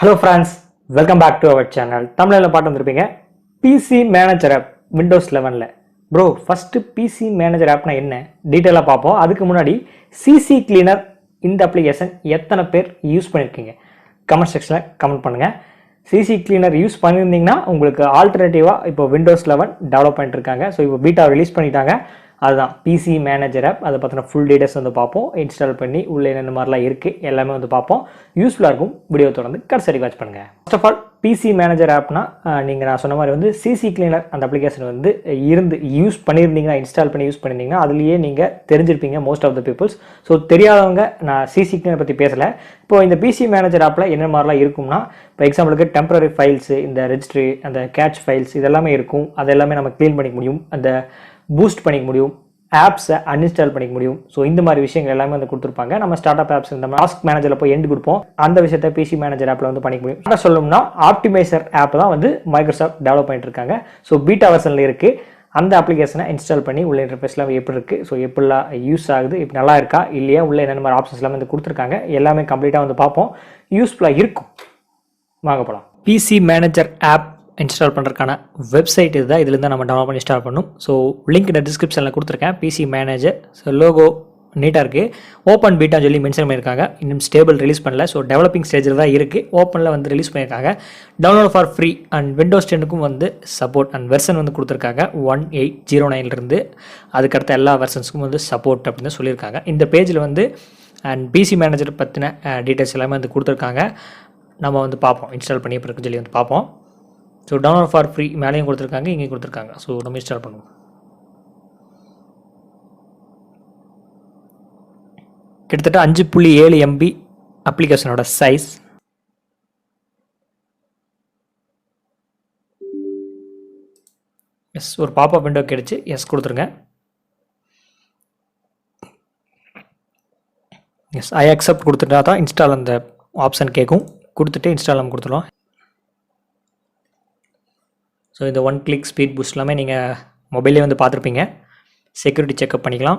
Hello friends, welcome back to our channel. தமிழ்ல பாட்டு வந்திருப்பீங்க PC Manager app Windows 11ல. Bro, first PC Manager app என்ன டீடைலா பாப்போம். அதுக்கு முன்னாடி CC Cleaner இந்த அப்ளிகேஷன் எத்தனை பேர் யூஸ் பண்ணிருக்கீங்க? கமெண்ட் செக்ஷன்ல கமெண்ட் பண்ணுங்க. CC Cleaner யூஸ் பண்ணிருந்தீங்கன்னா உங்களுக்கு ஆல்டர்னேட்டிவா இப்போ Windows 11 டெவலப் பண்ணிட்டு இருக்காங்க. சோ இப்போ பீட்டா ரிலீஸ் பண்ணிட்டாங்க. அதுதான் PC Manager app. அதை பத்தின ஃபுல் டீடைல்ஸ் வந்து பார்ப்போம். இன்ஸ்டால் பண்ணி உள்ள என்னென்ன மாதிரிலாம் இருக்கு எல்லாமே வந்து பார்ப்போம். யூஸ்ஃபுல்லா இருக்கும். வீடியோ தொடர்ந்து கடைசி வாட்ச் பண்ணுங்க. First of all PC Manager appனா நீங்க நான் சொன்ன மாதிரி வந்து CC Cleaner அந்த அப்ளிகேஷன் வந்து யூஸ் பண்ணியிருந்தீங்கன்னா இன்ஸ்டால் பண்ணி யூஸ் பண்ணியிருந்தீங்கன்னா அதுலயே நீங்க தெரிஞ்சிருப்பீங்க most of the peoples. So தெரியாதவங்க நான் CC Cleaner பத்தி பேசல. இப்போ இந்த PC Manager appல என்ன மாதிரிலாம் இருக்கும்னா இப்போ எக்ஸாம்பிளுக்கு டெம்பரரி ஃபைல்ஸ் இந்த ரெஜிஸ்ட்ரி அந்த கேட்ச் ஃபைல்ஸ் இதெல்லாமே இருக்கும். அதெல்லாமே நம்ம க்ளீன் பண்ணிக்க முடியும். அந்த பூஸ்ட் பண்ணிக்க முடியும். ஆப்ஸை அன்இன்ஸ்டால் பண்ணிக்க முடியும். ஸோ இந்த மாதிரி விஷயங்கள் எல்லாமே வந்து கொடுத்துருப்பாங்க. நம்ம ஸ்டார்ட் அப் ஆப்ஸ் இந்த டாஸ்க் மேனேஜரில் போய் எண்டு கொடுப்போம். அந்த விஷயத்தை PC Manager ஆப்பில் வந்து பண்ணிக்க முடியும். என்ன சொல்லணும்னா ஆப்டிமைசர் ஆப் தான் வந்து மைக்ரோசாஃப்ட் டெவலப் பண்ணிட்டு இருக்காங்க. ஸோ பீட்டா வெர்ஷனில் இருக்கு. அந்த அப்ளிகேஷனை இன்ஸ்டால் பண்ணி உள்ள இன்டர்ஃபேஸ்லாம் எப்படி இருக்கு, ஸோ எப்படிலாம் யூஸ் ஆகுது, இப்போ நல்லா இருக்கா இல்லையா, உள்ள என்னென்ன மாதிரி ஆப்ஷன்ஸ் எல்லாமே வந்து கொடுத்துருக்காங்க. எல்லாமே கம்ப்ளீட்டாக வந்து பார்ப்போம். யூஸ்ஃபுல்லாக இருக்கும். வாங்க போகலாம். PC Manager ஆப் இன்ஸ்டால் பண்ணுறதுக்கான வெப்சைட் இதுதான். இதுலேருந்து நம்ம டவுன்லோட் பண்ணி இன்ஸ்டால் பண்ணணும். ஸோ லிங்க் இந்த டிஸ்கிரிப்ஷனில் கொடுத்துருக்கேன். PC Manager. ஸோ லோகோ நீட்டாக இருக்குது. ஓப்பன் பீட்டான்னு சொல்லி மென்ஷன் பண்ணியிருக்காங்க. இன்னும் ஸ்டேபிள் ரிலீஸ் பண்ணல. ஸோ டெவலப்பிங் ஸ்டேஜில் தான் இருக்குது. ஓப்பனில் வந்து ரிலீஸ் பண்ணியிருக்காங்க. Download for free and Windows 10க்கும் வந்து சப்போர்ட் அண்ட் வெர்ஷன் வந்து கொடுத்துருக்காங்க 1809 அதுக்கடுத்த எல்லா வெர்ஷன்ஸுக்கும் வந்து சப்போர்ட் அப்படின்னு சொல்லியிருக்காங்க. இந்த பேஜில் வந்து அண்ட் PC Manager பற்றின டீட்டெயில்ஸ் எல்லாமே வந்து கொடுத்துருக்காங்க. நம்ம வந்து பார்ப்போம். இன்ஸ்டால் பண்ணி இப்போ சொல்லி வந்து பார்ப்போம். ஸோ டவுன்லோட் ஃபார் ஃப்ரீ மேலேயும் கொடுத்துருக்காங்க, இங்கேயும் கொடுத்துருக்காங்க. ஸோ நம்ம இன்ஸ்டால் பண்ணுவோம். கிட்டத்தட்ட 5.7 MB அப்ளிகேஷனோட சைஸ். எஸ் ஒரு பாப்அப் விண்டோ கிடைச்சு எஸ் கொடுத்துருங்க. எஸ் ஐ அக்செப்ட் கொடுத்துட்டா தான் இன்ஸ்டால் அந்த ஆப்ஷன் கேட்கும். கொடுத்துட்டு இன்ஸ்டால் நம்ம கொடுத்துருவோம். ஸோ இந்த ஒன் கிளிக் ஸ்பீட் பூஸ்ட் எல்லாமே நீங்கள் மொபைலே வந்து பார்த்துருப்பீங்க. செக்யூரிட்டி செக்அப் பண்ணிக்கலாம்.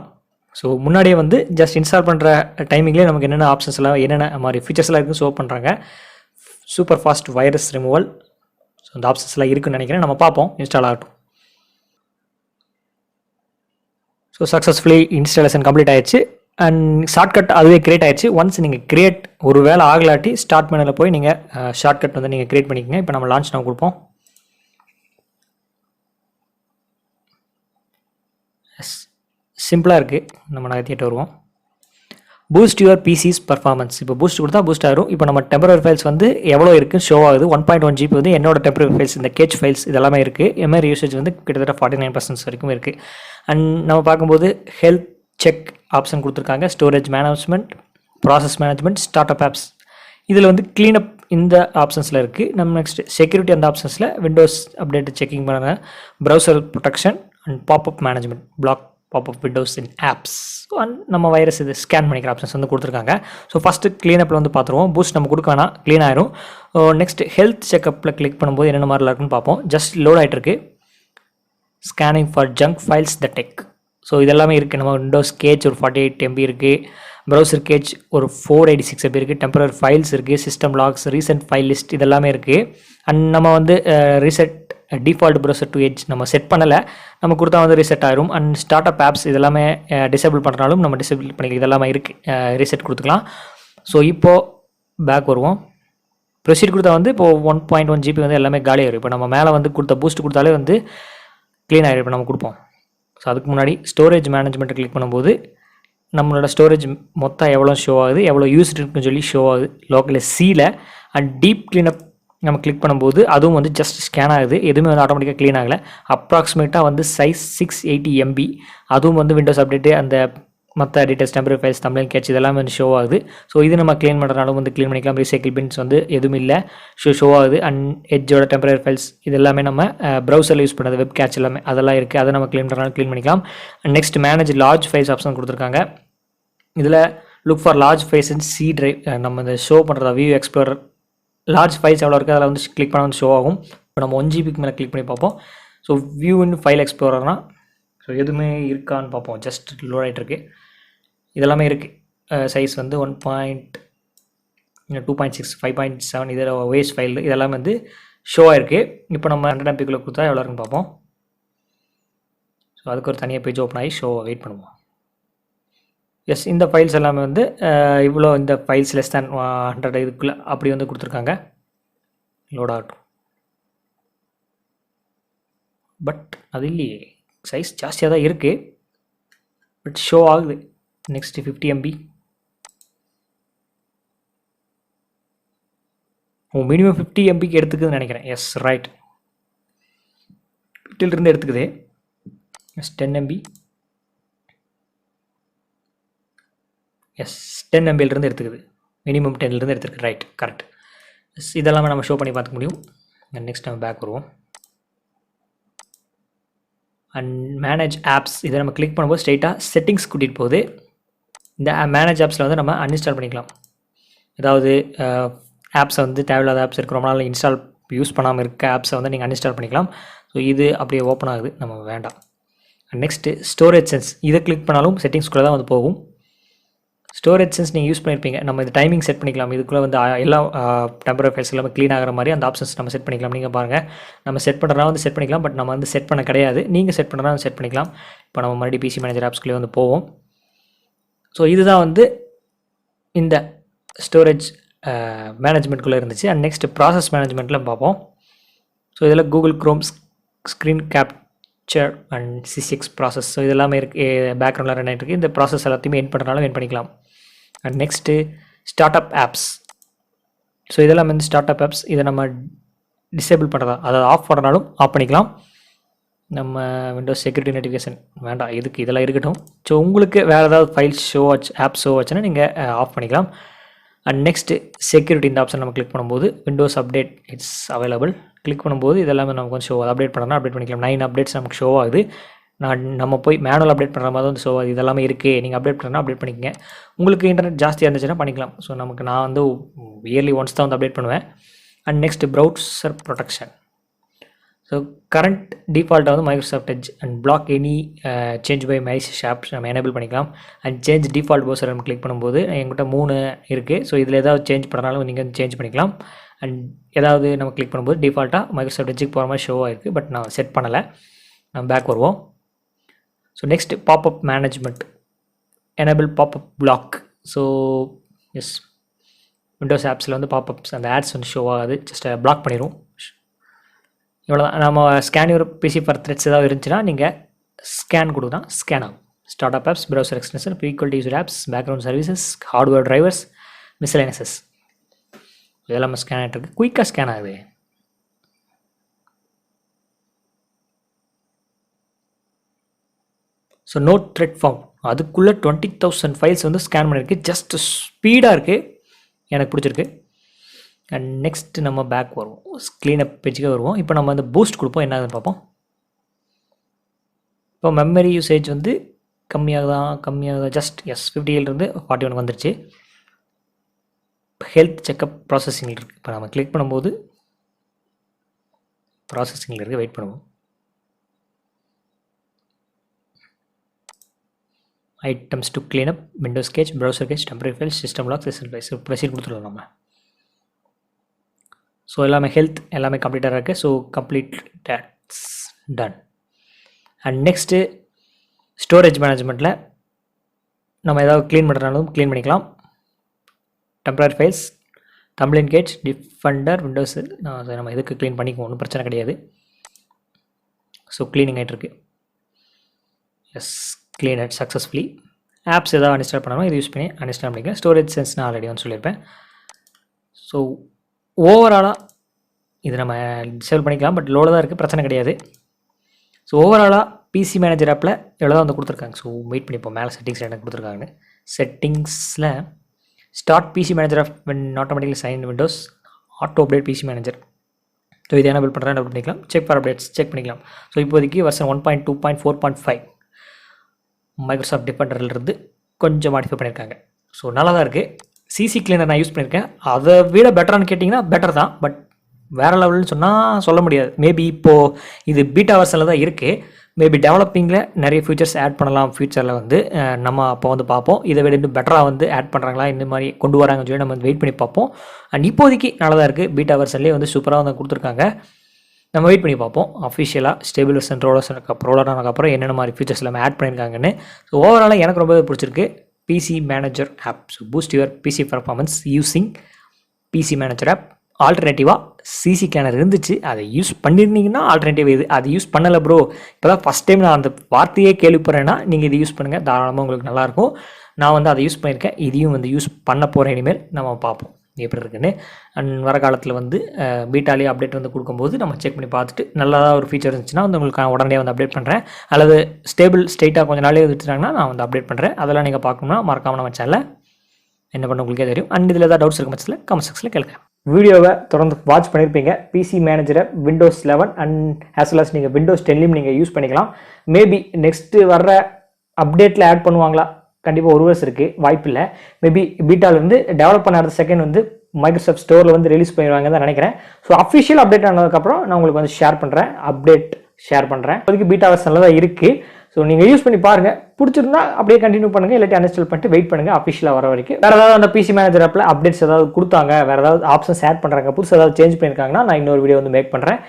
ஸோ முன்னாடியே வந்து ஜஸ்ட் இன்ஸ்டால் பண்ணுற டைமிங்லேயே நமக்கு என்னென்ன ஆப்ஷன்ஸ் எல்லாம் என்னென்ன மாதிரி ஃபீச்சர்ஸ் எல்லாம் இருக்குன்னு ஷோ பண்ணுறாங்க. Super fast virus removal. So அந்த ஆப்ஷன்ஸ் எல்லாம் இருக்குன்னு நினைக்கிறேன். நம்ம பார்ப்போம். இன்ஸ்டால் ஆகட்டும். ஸோ சக்ஸஸ்ஃபுல்லி இன்ஸ்டாலேஷன் கம்ப்ளீட் ஆயிடுச்சு. அண்ட் ஷார்ட்கட் அதுவே கிரியேட் ஆயிடுச்சு. ஒன்ஸ் நீங்கள் கிரியேட் ஒரு வேலை ஆகலாட்டி ஸ்டார்ட் மெனுவில் போய் நீங்கள் ஷார்ட்கட் வந்து நீங்கள் கிரியேட் பண்ணிக்கோங்க. இப்போ நம்ம லான்ச் நம்ம கொடுப்போம். சிம்பிளாக இருக்குது. நம்ம நகர்த்திட்டு வருவோம். Boost your PC's performance. இப்போ பூஸ்ட் கொடுத்தா பூஸ்ட் ஆகும். இப்போ நம்ம டெம்பரரி ஃபைல்ஸ் வந்து எவ்வளோ இருக்குன்னு ஷோ ஆகுது. 1.1 GB வந்து என்னோட டெம்பரரி ஃபைல்ஸ் இந்த கேட்ச் ஃபைல்ஸ் இதெல்லாமே இருக்குது. எம்ஆர் யூசேஜ் வந்து கிட்டத்தட்ட 49% வரைக்கும் இருக்குது. அண்ட் நம்ம பார்க்கும்போது ஹெல்த் செக் ஆப்ஷன் கொடுத்துருக்காங்க. Storage management, process management, start up apps. இதில் வந்து க்ளீனப் இந்த ஆப்ஷன்ஸில் இருக்குது. நம்ம நெக்ஸ்ட் செக்யூரிட்டி அந்த ஆப்ஷன்ஸில் விண்டோஸ் அப்டேட் செக்கிங் பண்ண, browser protection and popup management, block popup windows in apps and நம்ம வைரஸ் இது ஸ்கேன் பண்ணிக்கிற ஆப்ஷன்ஸ் வந்து கொடுத்துருக்காங்க. ஸோ ஃபஸ்ட்டு க்ளீனப்பில் வந்து பார்த்துருவோம். பூஸ்ட் நம்ம கொடுக்க வேணாம், க்ளீன் ஆயிரும். நெக்ஸ்ட் ஹெல்த் செக்கப்பில் கிளிக் பண்ணும்போது என்னென்ன மாதிரிலாம் இருக்குன்னு பார்ப்போம். ஜஸ்ட் லோட் ஆகிட்டு இருக்கு. Scanning for junk files the tech. So இதெல்லாமே இருக்குது. நம்ம விண்டோஸ் கேச் ஒரு 48 MB இருக்குது. ப்ரௌசர் கேச் ஒரு 486 MB இருக்குது. டெம்பரரி ஃபைல்ஸ் இருக்குது. System logs, recent file list இதெல்லாமே இருக்குது. அண்ட் நம்ம வந்து reset default browser to Edge நம்ம செட் பண்ணலை. நம்ம கொடுத்தா வந்து ரீசெட் ஆயிரும். அண்ட் ஸ்டார்ட் அப் ஆப்ஸ் இதெல்லாமே டிசேபிள் பண்ணுறாலும் நம்ம டிசேபிள் பண்ணிக்கலாம். இதெல்லாமே இருக்குது. ரீசெட் கொடுத்துக்கலாம். ஸோ இப்போது பேக் வருவோம். ப்ரொசீட் கொடுத்தா வந்து இப்போது 1.1 GB வந்து எல்லாமே காலி ஆயிரும். இப்போ நம்ம மேலே வந்து கொடுத்த பூஸ்ட் கொடுத்தாலே வந்து க்ளீன் ஆகிடும். இப்போ நம்ம கொடுப்போம். ஸோ அதுக்கு முன்னாடி ஸ்டோரேஜ் மேனேஜ்மெண்ட்டை கிளிக் பண்ணும்போது நம்மளோட ஸ்டோரேஜ் மொத்தம் எவ்வளோ ஷோ ஆகுது, எவ்வளோ யூஸ் இருக்குன்னு சொல்லி ஷோ ஆகுது லோக்கலில் சீல. அண்ட் டீப் க்ளீனப் நம்ம கிளிக் பண்ணும்போது அதுவும் வந்து ஜஸ்ட் ஸ்கேன் ஆகுது. எதுவுமே வந்து ஆட்டோமேட்டிக்காக க்ளீன் ஆகலை. அப்ராக்சிமேட்டாக வந்து சைஸ் 680 MB. அதுவும் வந்து விண்டோஸ் அப்டேட்டு அந்த மற்ற details temporary files Tamil catch இதெல்லாமே வந்து ஷோ ஆகுது. ஸோ இது நம்ம க்ளீன் பண்ணுறனாலும் வந்து க்ளீன் பண்ணிக்கலாம். ரீசைக்கிள் பின்ஸ் வந்து எதுவும் இல்லை, ஷோ ஆகுது. அண்ட் எட்ஜோட டெம்பரரி ஃபைல்ஸ் இது எல்லாமே நம்ம ப்ரௌசரில் யூஸ் பண்ணுறது வெப் கேட்ச் எல்லாமே அதெல்லாம் இருக்குது. அதை நம்ம க்ளீன் பண்ணுறனாலும் க்ளீன் பண்ணிக்கலாம். Next manage large files option கொடுத்துருக்காங்க. இதில் look for large files in C drive. நம்ம இந்த ஷோ பண்ணுறதா வியூ எக்ஸ்ப்ளோரர் லார்ஜ் ஃபைல்ஸ் எவ்வளோ இருக்குது அதில் வந்து கிளிக் பண்ண வந்து ஷோ ஆகும். இப்போ நம்ம 1 GBக்கு மேலே கிளிக் பண்ணி பார்ப்போம். ஸோ வியூ இன் ஃபைல் எக்ஸ்ப்ளோரர்னா ஸோ எதுவுமே இருக்கான்னு பார்ப்போம். ஜஸ்ட் லோட் ஆகிட்டு இருக்கு. இதெல்லாமே இருக்குது. சைஸ் வந்து 1.1 2.6 5.7 இதில் ஓஎஸ் ஃபைல் இதெல்லாம் வந்து ஷோவாக இருக்குது. இப்போ நம்ம 100 MBக்குள்ளே கொடுத்தா எவ்வளோ இருக்குன்னு பார்ப்போம். ஸோ அதுக்கு ஒரு தனியாக பேஜ் ஓப்பன் ஆகி ஷோவை வெயிட் பண்ணுவோம். எஸ், இந்த ஃபைல்ஸ் எல்லாமே வந்து இவ்வளோ இந்த ஃபைல்ஸ் லெஸ் தேன் 100 இதுக்குள்ளே அப்படி வந்து கொடுத்துருக்காங்க. லோட் ஆகட்டும். பட் அது இல்லையே, சைஸ் ஜாஸ்தியாக தான் இருக்குது, பட் ஷோ ஆகுது. Next 50 MB. மினிமம் 50 MBக்கு எடுத்துக்குதுன்னு நினைக்கிறேன். எஸ், ரைட், 50 எடுத்துக்குது. S, 10 MB. எஸ், 10 MBலேருந்து எடுத்துக்குது. மினிமம் 10லேருந்து எடுத்துருக்கு. Right, correct. எஸ், இதெல்லாமே நம்ம ஷோ பண்ணி பார்த்துக்க முடியும். நெக்ஸ்ட் நம்ம பேக் வருவோம். அண்ட் மேனேஜ் ஆப்ஸ் இதை நம்ம கிளிக் பண்ணும்போது ஸ்ட்ரெயிட்டாக செட்டிங்ஸ் கூட்டிகிட்டு போகுது. இந்த மேனேஜ் ஆப்ஸில் வந்து நம்ம அன்இன்ஸ்டால் பண்ணிக்கலாம். ஏதாவது ஆப்ஸை வந்து தேவையில்லாத ஆப்ஸ் இருக்கிற ரொம்ப நாள் இன்ஸ்டால் யூஸ் பண்ணாமல் இருக்க ஆப்ஸை வந்து நீங்கள் அன்இன்ஸ்டால் பண்ணிக்கலாம். ஸோ இது அப்படியே ஓப்பன் ஆகுது, நம்ம வேண்டாம். நெக்ஸ்ட்டு ஸ்டோரேஜ் சென்ஸ், இதை கிளிக் பண்ணாலும் செட்டிங்ஸ்குள்ளே தான் வந்து போகும். ஸ்டோரேஜ் சென்ஸ் நீங்கள் யூஸ் பண்ணியிருப்பீங்க. நம்ம இது டைமிங் செட் பண்ணிக்கலாம். இதுக்குள்ளே வந்து எல்லா டெம்பரரி ஃபைல்ஸ் எல்லாமே க்ளீன் ஆகிற மாதிரி அந்த ஆப்ஷன்ஸ் நம்ம செட் பண்ணிக்கலாம். நீங்கள் பாருங்கள், நம்ம செட் பண்ணுறதா வந்து செட் பண்ணிக்கலாம். பட் நம்ம வந்து செட் பண்ண கிடையாது. நீங்கள் செட் பண்ணுறதா செட் பண்ணிக்கலாம். இப்போ நம்ம மறுபடியும் பிசி மேனேஜர் ஆப்ஸ்குள்ளே வந்து போவோம். ஸோ இதுதான் வந்து இந்த ஸ்டோரேஜ் மேனேஜ்மெண்ட்குள்ளே இருந்துச்சு. அண்ட் நெக்ஸ்ட் ப்ராசஸ் மேனேஜ்மெண்ட்டில் பார்ப்போம். ஸோ இதில் Google Chrome screen capture and C6 process, so இதெல்லாமே இருக்குது. பேக்ரவுண்டில் ரன் ஆகிட்டு இருக்குது. இந்த ப்ராசஸ் எல்லாத்தையுமே என் பண்ணுறதுனால என் பண்ணிக்கலாம். And next start up apps. So இதெல்லாம் வந்து ஸ்டார்ட் அப் ஆப்ஸ், இதை நம்ம டிசேபிள் பண்ணுறதா, அதாவது ஆஃப் பண்ணுறனாலும் ஆஃப் பண்ணிக்கலாம். நம்ம விண்டோஸ் செக்யூரிட்டி நோட்டிஃபிகேஷன் வேண்டாம், இதுக்கு இதெல்லாம் இருக்கட்டும். ஸோ உங்களுக்கு வேறு ஏதாவது ஃபைல்ஸ் ஷோ ஆச்சு, ஆப் ஷோ ஆச்சுன்னா நீங்கள் ஆஃப் பண்ணிக்கலாம். அண்ட் நெக்ஸ்ட்டு செக்யூரிட்டி, இந்த ஆப்ஷன் நம்ம கிளிக் பண்ணும்போது Windows update it's available click பண்ணும்போது இதெல்லாமே நமக்கு வந்து ஷோ அப்டேட் பண்ணலாம், அப்டேட் பண்ணிக்கலாம். 9 அப்டேட்ஸ் நமக்கு ஷோ ஆகுது. நம்ம போய் மேனுவல் அப்டேட் பண்ணுற மாதிரி வந்து ஷோ ஆகுது. இதெல்லாமே இருக்குது. நீங்கள் அப்டேட் பண்ணால் அப்டேட் பண்ணிக்கங்க. உங்களுக்கு இன்டர்நெட் ஜாஸ்தியாக இருந்துச்சுன்னா பண்ணிக்கலாம். ஸோ நான் வந்து இயர்லி ஒன்ஸ் தான் வந்து அப்டேட் பண்ணுவேன். And next browser protection. So current டிஃபால்ட்டாக வந்து Microsoft Edge and block any change by mice apps நம்ம எனேபிள் பண்ணிக்கலாம். அண்ட் சேஞ்ச் டிஃபால்ட் ப்ரௌசர் நம்ம கிளிக் பண்ணும்போது எங்கிட்ட 3 இருக்குது. ஸோ இதில் ஏதாவது சேஞ்ச் பண்ணுறனாலும் நீங்கள் வந்து சேஞ்ச் பண்ணிக்கலாம். அண்ட் ஏதாவது நம்ம கிளிக் பண்ணும்போது டிஃபால்ட்டாக மைக்ரோசாஃப்ட் எட்ஜுக்கு போகிற மாதிரி ஷோ ஆகிருக்கு. பட் நான் செட் பண்ணலை. நம்ம பேக் வருவோம். So next popup management, enable popup block. So yes, Windows ஆப்ஸில் வந்து பாப்அப்ஸ் அந்த ஆட்ஸ் வந்து ஷோ ஆகாது, ஜஸ்ட் பிளாக் பண்ணிடும். இவ்வளோதான். நம்ம scan your PC for threats ஏதாவது இருந்துச்சுன்னா நீங்கள் ஸ்கேன் கொடுத்தா ஸ்கேன் ஆகும். Start up apps, browser extension, equal to user apps, background services, hardware drivers, miscellaneous, இதெல்லாம் நம்ம ஸ்கேன் ஆகிட்டு இருக்கு. குயிக்காக ஸ்கேன் ஆகுது. ஸோ நோட் த்ரெட் ஃபவுண்ட், அதுக்குள்ளே 20,000 ஃபைல்ஸ் வந்து ஸ்கேன் பண்ணியிருக்கு. ஜஸ்ட் ஸ்பீடாக இருக்குது, எனக்கு பிடிச்சிருக்கு. அண்ட் நெக்ஸ்ட் நம்ம பேக் வருவோம், க்ளீனப் பேஜுக்கு வருவோம். இப்போ நம்ம வந்து பூஸ்ட் கொடுப்போம், என்ன ஆகுதுன்னு பார்ப்போம். இப்போ மெமரி யூசேஜ் வந்து கம்மியாகுதா ஜஸ்ட் எஸ் 58 41 வந்துருச்சு. ஹெல்த் செக்கப் ப்ராசஸிங்கில் இருக்குது. இப்போ நம்ம கிளிக் பண்ணும்போது ப்ராசஸிங்கில் இருக்குது, வெயிட் பண்ணுவோம். Items to cleanup, Windows cache, browser cache, temporary files, system log, system files, pressure கொடுத்துடலாம் நம்ம. ஸோ எல்லாமே ஹெல்த் எல்லாமே கம்ப்ளீட்டாக இருக்குது. So complete that's done. And next storage மேனேஜ்மெண்ட்டில் நம்ம ஏதாவது க்ளீன் பண்ணுறனாலும் க்ளீன் பண்ணிக்கலாம். Temporary files, thumbnail cache, defender, Windows நம்ம இதுக்கு க்ளீன் பண்ணிக்குவோம், ஒன்றும் பிரச்சனை கிடையாது. ஸோ க்ளீனிங் ஆகிட்டுருக்கு. Yes, clean successfully. ஆப்ஸ் ஏதாவது அன்இன்ஸ்டால் பண்ணாலும் இது யூஸ் பண்ணி அன்இன்ஸ்டால் பண்ணிக்கலாம். ஸ்டோரேஜ் சென்ஸ் நான் ஆல்ரெடி வந்து சொல்லியிருப்பேன். ஸோ ஓவராலாக இது நம்ம டிசேபிள் பண்ணிக்கலாம், பட் லோவில் தான் இருக்குது, பிரச்சனை கிடையாது. ஸோ ஓவராலாக பிசி மேனேஜர் ஆப்பில் எவ்வளோ தான் வந்து கொடுத்துருக்காங்க. ஸோ வெயிட் பண்ணிப்போம், மேலே செட்டிங்ஸ் என்ன கொடுத்துருக்காங்கன்னு. செட்டிங்ஸில் start PC Manager off when automatically sign Windows, auto update PC Manager. So இது எனேபிள் பண்ணுறேன், எனேபிள் பண்ணிக்கலாம். செக் ஃபார் அப்டேட்ஸ் செக் பண்ணிக்கலாம். ஸோ இப்போதைக்கு வெர்ஷன் 1.2.4.5 மைக்ரோசாஃப்ட் டிஃபெண்டர்லேருந்து கொஞ்சம் மாடிஃபை பண்ணியிருக்காங்க. ஸோ நல்லா தான் இருக்குது. சிசி கிளீனர் நான் யூஸ் பண்ணியிருக்கேன், அதை விட பெட்டரானு கேட்டிங்கன்னா பெட்டர் தான், பட் வேறு லெவல்னு சொன்னால் சொல்ல முடியாது. மேபி இப்போது இது பீட்டா வெர்ஷனில் தான் இருக்குது, மேபி டெவலப்பிங்கில் நிறைய ஃபியூச்சர்ஸ் ஆட் பண்ணலாம் ஃபியூச்சரில் வந்து நம்ம அப்போ வந்து பார்ப்போம். இதை விட இன்னும் பெட்டராக வந்து ஆட் பண்ணுறாங்களா இந்த மாதிரி கொண்டு வராங்கன்னு சொல்லி நம்ம வந்து வெயிட் பண்ணி பார்ப்போம். அண்ட் இப்போதைக்கு நல்லா தான் இருக்குது. பீட்டா வெர்ஷன்லேயே வந்து சூப்பராக வந்து கொடுத்துருக்காங்க. நம்ம வெயிட் பண்ணி பார்ப்போம் அஃபிஷியலாக ஸ்டேபிள் வெர்ஷன் ரோல் ஆனதுக்கப்புறம் என்னென்ன மாதிரி ஃபியூச்சர்ஸ் எல்லாமே ஆட் பண்ணியிருக்காங்கன்னு. ஸோ ஓவராலாக எனக்கு ரொம்ப பிடிச்சிருக்கு PC Manager app. So boost your PC performance using PC Manager app. ஆல்டர்னேட்டிவாக சிசி கேனர் இருந்துச்சு, அதை யூஸ் பண்ணியிருந்தீங்கன்னா ஆல்டர்னேட்டிவ் இது. அது யூஸ் பண்ணலை ப்ரோ, இப்போ தான் ஃபஸ்ட் டைம் நான் அந்த வார்த்தையே கேள்விப்படுறேன்னா நீங்கள் இது யூஸ் பண்ணுங்கள், தாராளமாக உங்களுக்கு நல்லாயிருக்கும். நான் வந்து அதை யூஸ் பண்ணியிருக்கேன், இதையும் வந்து யூஸ் பண்ண போகிறேன். இனிமேல் நம்ம பார்ப்போம் எப்படி இருக்குன்னு. அண்ட் வர காலத்தில் வந்து பீட்டாலே அப்டேட் வந்து கொடுக்கும்போது நம்ம செக் பண்ணி பார்த்துட்டு நல்லதாக ஒரு ஃபீச்சர் இருந்துச்சுன்னா வந்து உங்களுக்கு உடனே வந்து அப்டேட் பண்ணுறேன். அல்லது ஸ்டேபிள் ஸ்டேட்டாக கொஞ்சம் நாளே வச்சுட்டாங்கன்னா நான் வந்து அப்டேட் பண்ணுறேன். அதெல்லாம் நீங்கள் பார்க்கணும்னா மறக்காமல் நம்ம சேனலில் என்ன பண்ண உங்களுக்கே தெரியும். அண்ட் இதில் ஏதாவது டவுட்ஸ் இருக்க பட்சத்தில் கமெண்ட் செக்ஷனில் கேளுங்க. வீடியோவை தொடர்ந்து வாட்ச் பண்ணியிருப்பீங்க. பிசி மேனேஜரை Windows 11 and as well as நீங்கள் Windows 10லையும் நீங்கள் யூஸ் பண்ணிக்கலாம். மேபி நெக்ஸ்ட்டு வர்ற அப்டேட்டில் ஆட் பண்ணுவாங்களா, கண்டிப்பாக ஒரு வருஷம் இருக்குது, வாய்ப்பு இல்லை. மேபி பீட்டாலேருந்து டெவலப் பண்ண அடுத்த செகண்ட் வந்து மைக்ரோசாஃப்ட் ஸ்டோரில் வந்து ரிலீஸ் பண்ணிடுவாங்க தான் நினைக்கிறேன். ஸோ அஃபிஷியல் அப்டேட் ஆனதுக்கப்புறம் நான் உங்களுக்கு வந்து ஷேர் பண்ணுறேன். இப்போதைக்கு பீட்டா வெர்ஷனில் தான் இருக்குது. ஸோ நீங்கள் யூஸ் பண்ணி பாருங்கள், பிடிச்சிருந்தா அப்படியே கண்டினியூ பண்ணுங்கள், இல்லாட்டி அன்இன்ஸ்டால் பண்ணிட்டு வெயிட் பண்ணுங்கள் அஃபிஷியலாக வர வரைக்கும். வேறு ஏதாவது அந்த பிசி மேனேஜர் ஆப்பில் அப்டேட்ஸ் ஏதாவது கொடுத்தாங்க, வேறு ஏதாவது ஆப்ஷன்ஸ் ஆட் பண்ணுறாங்க, புதுசாக ஏதாவது சேஞ்ச் பண்ணியிருக்காங்கன்னா நான் இன்னொரு வீடியோ வந்து மேக் பண்ணுறேன்.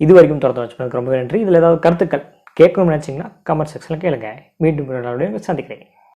இது வரைக்கும் தொடர்ந்து வாட்ச் பண்ணதுக்கு ரொம்ப நன்றி. இதில் ஏதாவது கருத்துக்கள் கேட்கணும்னு நினச்சிங்கன்னா கமெண்ட் செக்ஷனில் கேளுங்க. மீண்டும் சந்திக்கிறேன்.